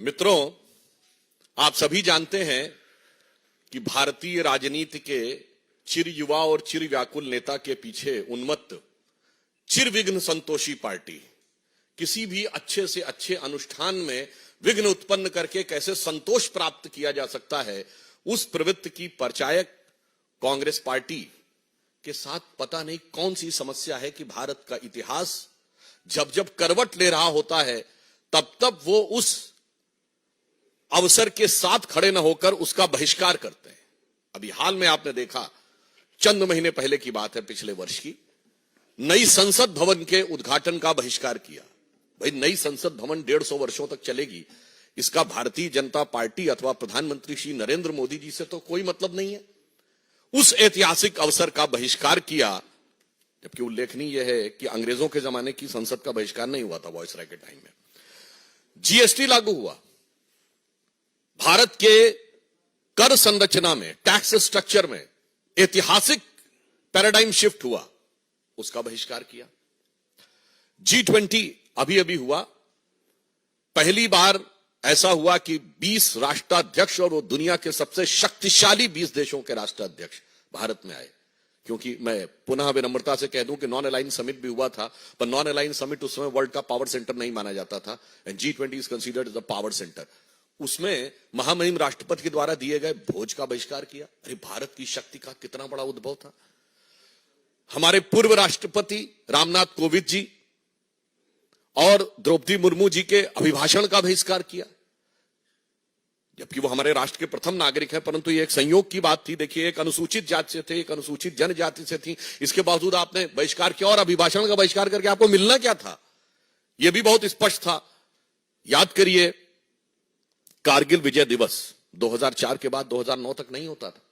मित्रों, आप सभी जानते हैं कि भारतीय राजनीति के चिर युवा और चिर व्याकुल नेता के पीछे उन्मत्त चिर-विघ्न संतोषी पार्टी किसी भी अच्छे से अच्छे अनुष्ठान में विघ्न उत्पन्न करके कैसे संतोष प्राप्त किया जा सकता है, उस प्रवृत्ति की परिचायक कांग्रेस पार्टी के साथ पता नहीं कौन सी समस्या है कि भारत का इतिहास जब जब करवट ले रहा होता है तब तब वो उस अवसर के साथ खड़े न होकर उसका बहिष्कार करते हैं। अभी हाल में आपने देखा, चंद महीने पहले की बात है, पिछले वर्ष की, नई संसद भवन के उद्घाटन का बहिष्कार किया। भाई, नई संसद भवन 150 वर्षों तक चलेगी, इसका भारतीय जनता पार्टी अथवा प्रधानमंत्री श्री नरेंद्र मोदी जी से तो कोई मतलब नहीं है। उस ऐतिहासिक अवसर का बहिष्कार किया, जबकि उल्लेखनीय यह है कि अंग्रेजों के जमाने की संसद का बहिष्कार नहीं हुआ था वायसराय के टाइम में। जीएसटी लागू हुआ, भारत के कर संरचना में, टैक्स स्ट्रक्चर में ऐतिहासिक पैराडाइम शिफ्ट हुआ, उसका बहिष्कार किया। G20 अभी अभी हुआ, पहली बार ऐसा हुआ कि 20 राष्ट्राध्यक्ष और वो दुनिया के सबसे शक्तिशाली 20 देशों के राष्ट्राध्यक्ष भारत में आए। क्योंकि मैं पुनः विनम्रता से कह दूं कि नॉन अलाइन समिट भी हुआ था, पर नॉन अलाइन समिट उस समय वर्ल्ड का पावर सेंटर नहीं माना जाता था, and G20 is considered as the power center. उसमें महामहिम राष्ट्रपति के द्वारा दिए गए भोज का बहिष्कार किया। अरे, भारत की शक्ति का कितना बड़ा उद्भव था। हमारे पूर्व राष्ट्रपति रामनाथ कोविंद जी और द्रौपदी मुर्मू जी के अभिभाषण का बहिष्कार किया, जबकि वो हमारे राष्ट्र के प्रथम नागरिक हैं, परंतु ये एक संयोग की बात थी। देखिए, एक अनुसूचित जाति से थे, एक अनुसूचित जनजाति से थी, इसके बावजूद आपने बहिष्कार किया, और अभिभाषण का बहिष्कार करके आपको मिलना क्या था, यह भी बहुत स्पष्ट था। याद करिए, कारगिल विजय दिवस 2004 के बाद 2009 तक नहीं होता था।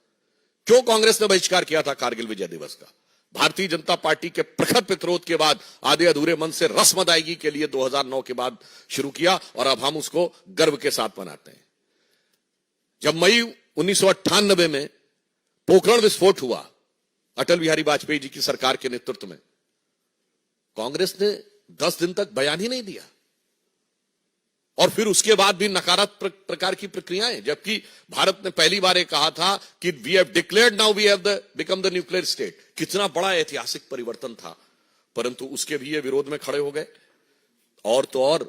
क्यों कांग्रेस ने बहिष्कार किया था कारगिल विजय दिवस का? भारतीय जनता पार्टी के प्रखर प्रतिरोध के बाद आधे अधूरे मन से रस्म अदायगी के लिए 2009 के बाद शुरू किया, और अब हम उसको गर्व के साथ मनाते हैं। जब मई 1998 में पोखरण विस्फोट हुआ अटल बिहारी वाजपेयी जी की सरकार के नेतृत्व में, कांग्रेस ने 10 दिन तक बयान ही नहीं दिया, और फिर उसके बाद भी नकारात्मक प्रकार की प्रक्रियाएं, जबकि भारत ने पहली बार कहा था कि we have declared, now we have become the nuclear state. कितना बड़ा ऐतिहासिक परिवर्तन था, परंतु उसके भी ये विरोध में खड़े हो गए। और तो और,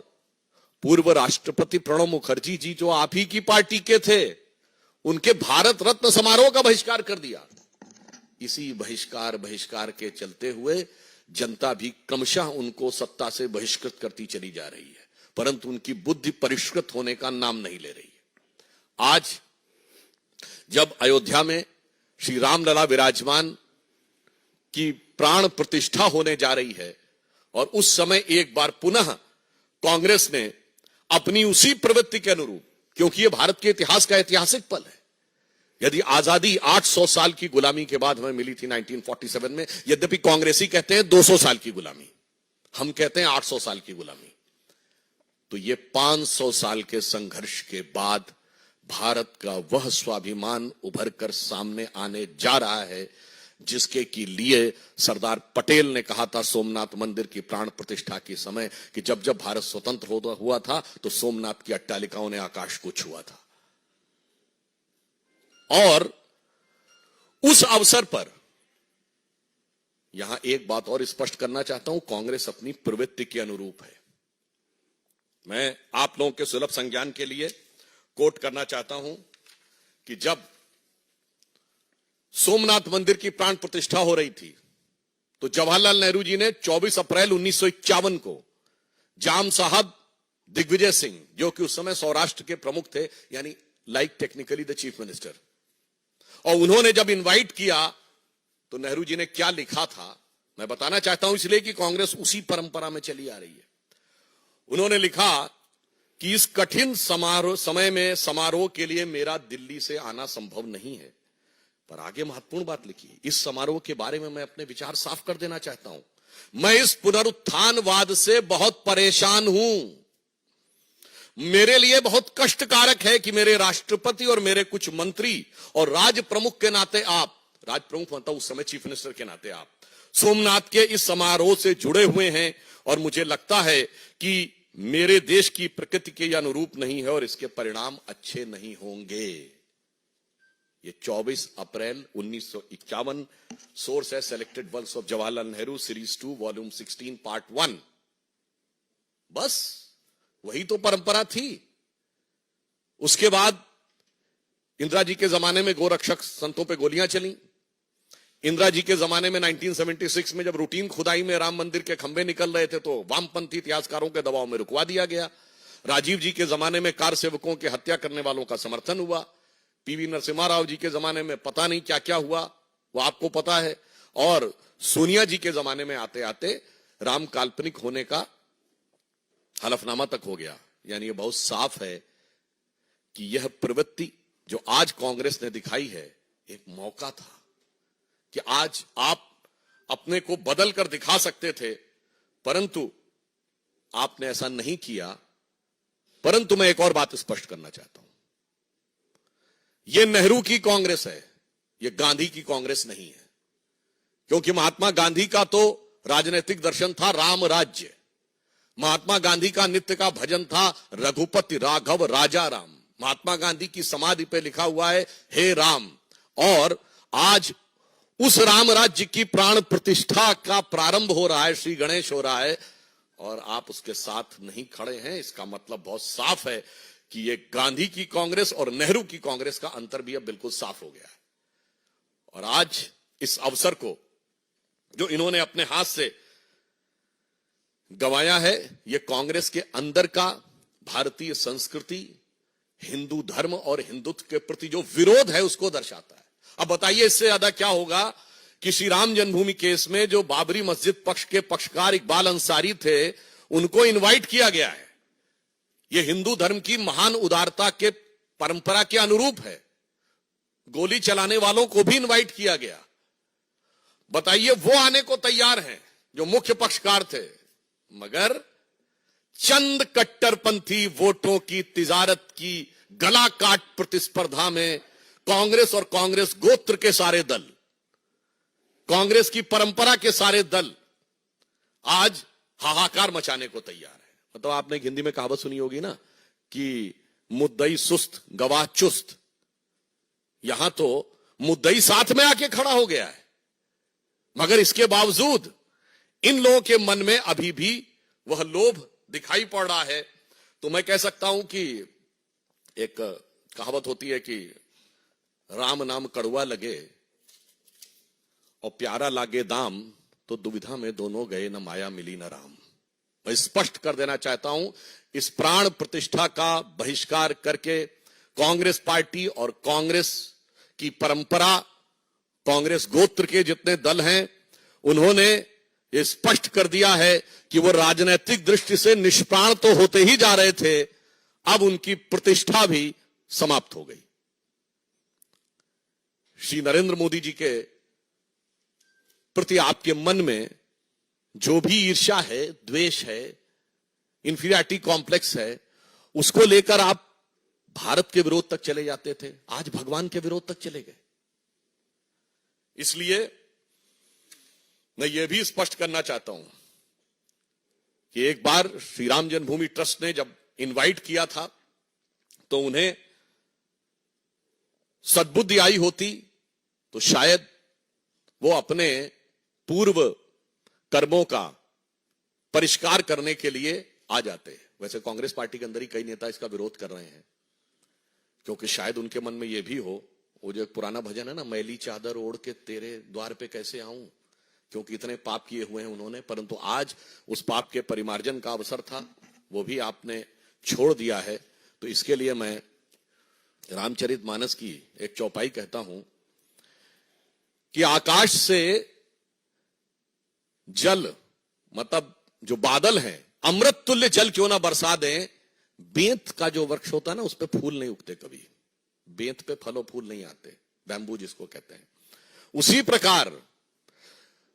पूर्व राष्ट्रपति प्रणब मुखर्जी जी, जो आप ही की पार्टी के थे, उनके भारत रत्न समारोह का बहिष्कार कर दिया। इसी बहिष्कार के चलते हुए जनता भी क्रमशः उनको सत्ता से बहिष्कृत करती चली जा रही है, परंतु उनकी बुद्धि परिष्कृत होने का नाम नहीं ले रही है। आज जब अयोध्या में श्री रामलला विराजमान की प्राण प्रतिष्ठा होने जा रही है, और उस समय एक बार पुनः कांग्रेस ने अपनी उसी प्रवृत्ति के अनुरूप, क्योंकि यह भारत के इतिहास का ऐतिहासिक पल है, यदि आजादी 800 साल की गुलामी के बाद हमें मिली थी 1947 में, यद्यपि कांग्रेसी कहते हैं 200 साल की गुलामी, हम कहते हैं 800 साल की गुलामी, तो ये 500 साल के संघर्ष के बाद भारत का वह स्वाभिमान उभर कर सामने आने जा रहा है, जिसके के लिए सरदार पटेल ने कहा था सोमनाथ मंदिर की प्राण प्रतिष्ठा के समय कि जब जब भारत स्वतंत्र हुआ था तो सोमनाथ की अट्टालिकाओं ने आकाश को छुआ था। और उस अवसर पर यहां एक बात और स्पष्ट करना चाहता हूं, कांग्रेस अपनी प्रवृत्ति के अनुरूप है। मैं आप लोगों के सुलभ संज्ञान के लिए कोट करना चाहता हूं कि जब सोमनाथ मंदिर की प्राण प्रतिष्ठा हो रही थी, तो जवाहरलाल नेहरू जी ने 24 अप्रैल 1951 को जाम साहब दिग्विजय सिंह, जो कि उस समय सौराष्ट्र के प्रमुख थे, यानी like technically the chief minister, और उन्होंने जब इनवाइट किया तो नेहरू जी ने क्या लिखा था मैं बताना चाहता हूं, इसलिए कि कांग्रेस उसी परंपरा में चली आ रही है। उन्होंने लिखा कि इस कठिन समय में समारोह के लिए मेरा दिल्ली से आना संभव नहीं है, पर आगे महत्वपूर्ण बात लिखी, इस समारोह के बारे में मैं अपने विचार साफ कर देना चाहता हूं। मैं इस पुनरुत्थानवाद से बहुत परेशान हूं। मेरे लिए बहुत कष्टकारक है कि मेरे राष्ट्रपति और मेरे कुछ मंत्री और राज प्रमुख के नाते आप, राज प्रमुख मतलब उस समय चीफ मिनिस्टर के नाते आप, सोमनाथ के इस समारोह से जुड़े हुए हैं, और मुझे लगता है कि मेरे देश की प्रकृति के अनुरूप नहीं है और इसके परिणाम अच्छे नहीं होंगे। ये 24 अप्रैल 1951, सोर्स है selected works of Jawaharlal Nehru series 2 volume 16 part 1। बस वही तो परंपरा थी। उसके बाद इंदिरा जी के जमाने में गोरक्षक संतों पे गोलियां चली। इंदिरा जी के जमाने में 1976 में जब रूटीन खुदाई में राम मंदिर के खंभे निकल रहे थे तो वामपंथी इतिहासकारों के दबाव में रुकवा दिया गया। राजीव जी के जमाने में कार सेवकों की हत्या करने वालों का समर्थन हुआ। पीवी नरसिम्हा राव जी के जमाने में पता नहीं क्या क्या हुआ, वो आपको पता है। और सोनिया जी के जमाने में आते आते राम काल्पनिक होने का हलफनामा तक हो गया। यानी ये बहुत साफ है कि यह प्रवृत्ति जो आज कांग्रेस ने दिखाई है एक मौका था कि आज आप अपने को बदल कर दिखा सकते थे, परंतु आपने ऐसा नहीं किया। परंतु मैं एक और बात स्पष्ट करना चाहता हूं, यह नेहरू की कांग्रेस है, यह गांधी की कांग्रेस नहीं है। क्योंकि महात्मा गांधी का तो राजनीतिक दर्शन था राम राज्य। महात्मा गांधी का नित्य का भजन था रघुपति राघव राजा राम। महात्मा गांधी की समाधि पे लिखा हुआ है हे राम। और आज उस राम राज्य की प्राण प्रतिष्ठा का प्रारंभ हो रहा है, श्री गणेश हो रहा है, और आप उसके साथ नहीं खड़े हैं। इसका मतलब बहुत साफ है कि ये गांधी की कांग्रेस और नेहरू की कांग्रेस का अंतर भी अब बिल्कुल साफ हो गया है। और आज इस अवसर को जो इन्होंने अपने हाथ से गंवाया है, ये कांग्रेस के अंदर का भारतीय संस्कृति, हिंदू धर्म और हिंदुत्व के प्रति जो विरोध है उसको दर्शाता है। अब बताइए इससे ज्यादा क्या होगा कि श्री राम जन्मभूमि केस में जो बाबरी मस्जिद पक्ष के पक्षकार इकबाल अंसारी थे, उनको इनवाइट किया गया है। यह हिंदू धर्म की महान उदारता के परंपरा के अनुरूप है। गोली चलाने वालों को भी इनवाइट किया गया। बताइए वो आने को तैयार हैं जो मुख्य पक्षकार थे, मगर चंद कट्टरपंथी वोटों की तिजारत की गला काट प्रतिस्पर्धा में कांग्रेस और कांग्रेस गोत्र के सारे दल, कांग्रेस की परंपरा के सारे दल आज हाहाकार मचाने को तैयार है। मतलब आपने हिंदी में कहावत सुनी होगी ना कि मुद्दई सुस्त गवाह चुस्त। यहां तो मुद्दई साथ में आके खड़ा हो गया है, मगर इसके बावजूद इन लोगों के मन में अभी भी वह लोभ दिखाई पड़ रहा है। तो मैं कह सकता हूं कि एक कहावत होती है कि राम नाम कड़वा लगे और प्यारा लागे दाम, तो दुविधा में दोनों गए न माया मिली न राम। मैं स्पष्ट कर देना चाहता हूं, इस प्राण प्रतिष्ठा का बहिष्कार करके कांग्रेस पार्टी और कांग्रेस की परंपरा, कांग्रेस गोत्र के जितने दल हैं, उन्होंने ये स्पष्ट कर दिया है कि वो राजनीतिक दृष्टि से निष्प्राण तो होते ही जा रहे थे, अब उनकी प्रतिष्ठा भी समाप्त हो गई। श्री नरेंद्र मोदी जी के प्रति आपके मन में जो भी ईर्ष्या है, द्वेष है, इंफीरियरिटी कॉम्प्लेक्स है, उसको लेकर आप भारत के विरोध तक चले जाते थे, आज भगवान के विरोध तक चले गए। इसलिए मैं यह भी स्पष्ट करना चाहता हूं कि एक बार श्री राम जन्मभूमि ट्रस्ट ने जब इनवाइट किया था तो उन्हें सद्बुद्धि आई होती तो शायद वो अपने पूर्व कर्मों का परिष्कार करने के लिए आ जाते। वैसे कांग्रेस पार्टी के अंदर ही कई नेता इसका विरोध कर रहे हैं, क्योंकि शायद उनके मन में यह भी हो, वो जो एक पुराना भजन है ना, मैली चादर ओढ़ के तेरे द्वार पे कैसे आऊं, क्योंकि इतने पाप किए हुए हैं उन्होंने। परंतु आज उस पाप के परिमार्जन का अवसर था, वो भी आपने छोड़ दिया है। तो इसके लिए मैं रामचरितमानस की एक चौपाई कहता हूं कि आकाश से जल, मतलब जो बादल हैं, अमृत तुल्य जल क्यों ना बरसा दें, बेंत का जो वृक्ष होता है ना, उस पे फूल नहीं उगते कभी, बेंत पे फल और फूल नहीं आते, बैम्बू जिसको कहते हैं। उसी प्रकार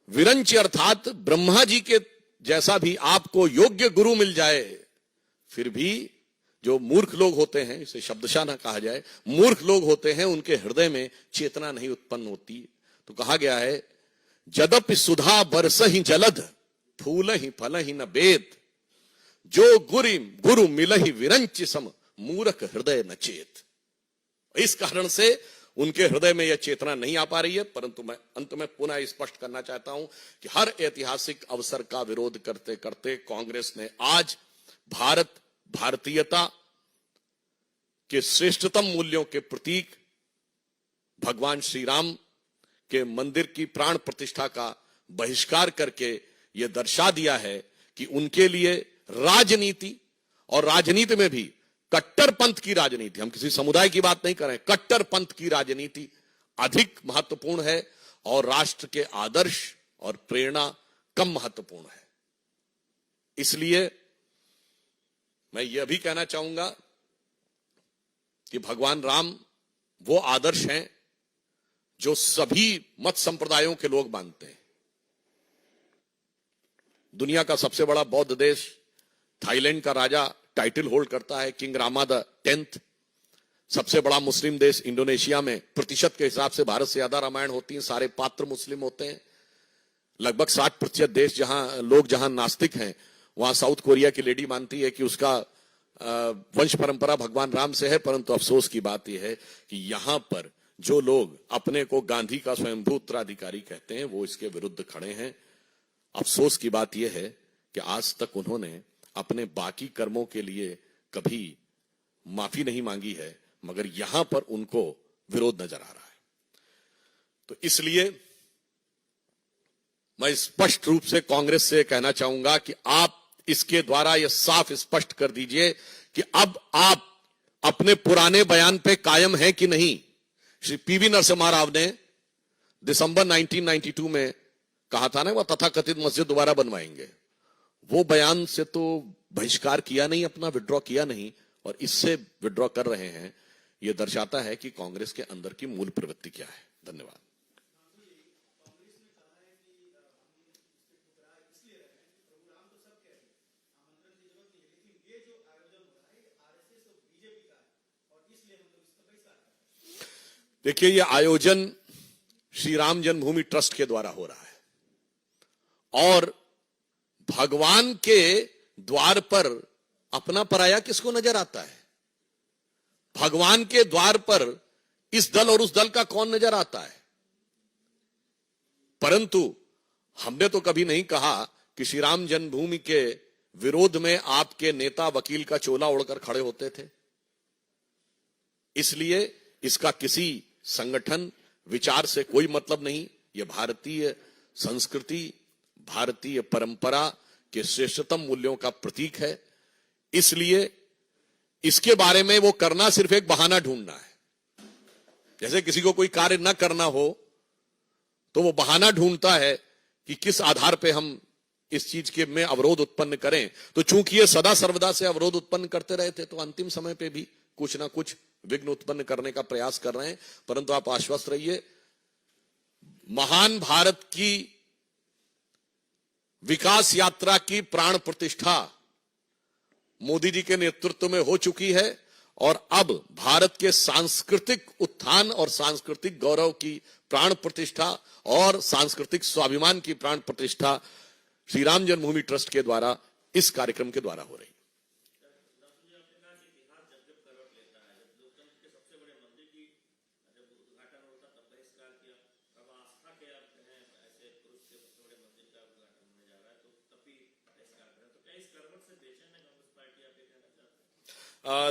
विरंच अर्थात ब्रह्मा जी के जैसा भी आपको योग्य गुरु मिल जाए, फिर भी जो मूर्ख लोग होते हैं, इसे शब्दशः ना कहा जाए, मूर्ख लोग होते हैं, उनके हृदय में चेतना नहीं उत्पन्न होती। तो कहा गया है जदपि सुधा बरस ही जलध, फूल ही फल ही न बेद, जो गुरु मिलहि विरंचि सम मूरख हृदय नचेत। इस कारण से उनके हृदय में यह चेतना नहीं आ पा रही है। परंतु मैं अंत में पुनः स्पष्ट करना चाहता हूं कि हर ऐतिहासिक अवसर का विरोध करते करते कांग्रेस ने आज भारतीयता के श्रेष्ठतम मूल्यों के प्रतीक भगवान श्री राम के मंदिर की प्राण प्रतिष्ठा का बहिष्कार करके यह दर्शा दिया है कि उनके लिए राजनीति, और राजनीति में भी कट्टरपंथ की राजनीति, हम किसी समुदाय की बात नहीं कर रहे हैं, कट्टरपंथ की राजनीति अधिक महत्वपूर्ण है और राष्ट्र के आदर्श और प्रेरणा कम महत्वपूर्ण है। इसलिए मैं यह भी कहना चाहूंगा कि भगवान राम वो आदर्श हैं जो सभी मत संप्रदायों के लोग मानते हैं। दुनिया का सबसे बड़ा बौद्ध देश थाईलैंड का राजा टाइटल होल्ड करता है, किंग रामा द 10th। सबसे बड़ा मुस्लिम देश इंडोनेशिया में प्रतिशत के हिसाब से भारत से ज्यादा रामायण होती है, सारे पात्र मुस्लिम होते हैं। लगभग 60% देश जहां नास्तिक हैं, वहां साउथ कोरिया की लेडी मानती है कि उसका वंश परंपरा भगवान राम से है। परंतु अफसोस की बात यह है कि यहां पर जो लोग अपने को गांधी का स्वयंभू उत्तराधिकारी कहते हैं, वो इसके विरुद्ध खड़े हैं। अफसोस की बात यह है कि आज तक उन्होंने अपने बाकी कर्मों के लिए कभी माफी नहीं मांगी है, मगर यहां पर उनको विरोध नजर आ रहा है। तो इसलिए मैं स्पष्ट रूप से कांग्रेस से कहना चाहूंगा कि आप इसके द्वारा यह साफ स्पष्ट कर दीजिए कि अब आप अपने पुराने बयान पे कायम हैं कि नहीं। श्री पीवी नरसिम्हा राव ने दिसंबर 1992 में कहा था ना, वह तथाकथित मस्जिद दोबारा बनवाएंगे। वो बयान से तो बहिष्कार किया नहीं, अपना विड्रॉ किया नहीं, और इससे विड्रॉ कर रहे हैं। यह दर्शाता है कि कांग्रेस के अंदर की मूल प्रवृत्ति क्या है। धन्यवाद। देखिए, यह आयोजन श्री राम जन्मभूमि ट्रस्ट के द्वारा हो रहा है, और भगवान के द्वार पर अपना पराया किसको नजर आता है? भगवान के द्वार पर इस दल और उस दल का कौन नजर आता है? परंतु हमने तो कभी नहीं कहा कि श्री राम जन्मभूमि के विरोध में आपके नेता वकील का चोला ओढ़कर खड़े होते थे। इसलिए इसका किसी संगठन विचार से कोई मतलब नहीं। यह भारतीय संस्कृति, भारतीय परंपरा के श्रेष्ठतम मूल्यों का प्रतीक है। इसलिए इसके बारे में वो करना सिर्फ एक बहाना ढूंढना है। जैसे किसी को कोई कार्य न करना हो तो वो बहाना ढूंढता है कि किस आधार पे हम इस चीज के में अवरोध उत्पन्न करें। तो चूंकि ये सदा सर्वदा से अवरोध उत्पन्न करते रहे थे, तो अंतिम समय पे भी कुछ ना कुछ विघ्न उत्पन्न करने का प्रयास कर रहे हैं। परंतु आप आश्वस्त रहिए, महान भारत की विकास यात्रा की प्राण प्रतिष्ठा मोदी जी के नेतृत्व में हो चुकी है, और अब भारत के सांस्कृतिक उत्थान और सांस्कृतिक गौरव की प्राण प्रतिष्ठा और सांस्कृतिक स्वाभिमान की प्राण प्रतिष्ठा श्री राम जन्मभूमि ट्रस्ट के द्वारा, इस कार्यक्रम के द्वारा हो रही।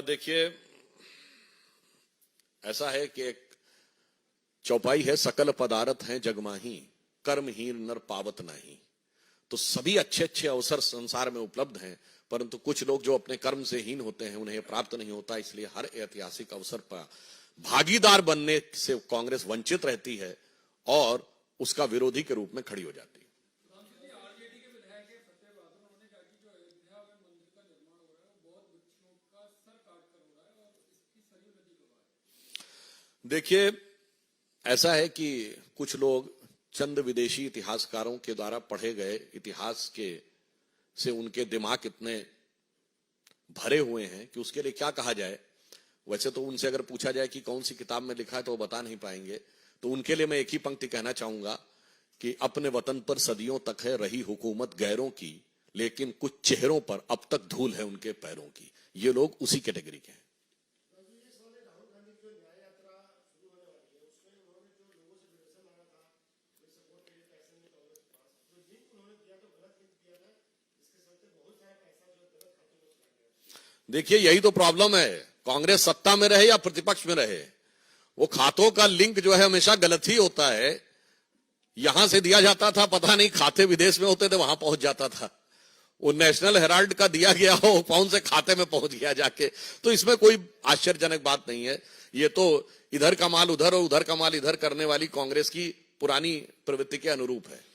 देखिए, ऐसा है कि एक चौपाई है, सकल पदार्थ हैं जगमाही, कर्महीन नर पावत नहीं। तो सभी अच्छे अच्छे अवसर संसार में उपलब्ध हैं, परंतु कुछ लोग जो अपने कर्म से हीन होते हैं, उन्हें प्राप्त नहीं होता। इसलिए हर ऐतिहासिक अवसर पर भागीदार बनने से कांग्रेस वंचित रहती है और उसका विरोधी के रूप में खड़ी हो जाती है। देखिए, ऐसा है कि कुछ लोग चंद विदेशी इतिहासकारों के द्वारा पढ़े गए इतिहास के से उनके दिमाग इतने भरे हुए हैं कि उसके लिए क्या कहा जाए। वैसे तो उनसे अगर पूछा जाए कि कौन सी किताब में लिखा है तो वो बता नहीं पाएंगे। तो उनके लिए मैं एक ही पंक्ति कहना चाहूंगा कि अपने वतन पर सदियों तक है रही हुकूमत गैरों की, लेकिन कुछ चेहरों पर अब तक धूल है उनके पैरों की। ये लोग उसी कैटेगरी के हैं। देखिए, यही तो प्रॉब्लम है, कांग्रेस सत्ता में रहे या प्रतिपक्ष में रहे, वो खातों का लिंक जो है हमेशा गलत ही होता है। यहां से दिया जाता था, पता नहीं खाते विदेश में होते थे, वहां पहुंच जाता था। वो नेशनल हेराल्ड का दिया गया हो, कौन से खाते में पहुंच गया जाके। तो इसमें कोई आश्चर्यजनक बात नहीं है। ये तो इधर का माल उधर और उधर का माल इधर करने वाली कांग्रेस की पुरानी प्रवृत्ति के अनुरूप है।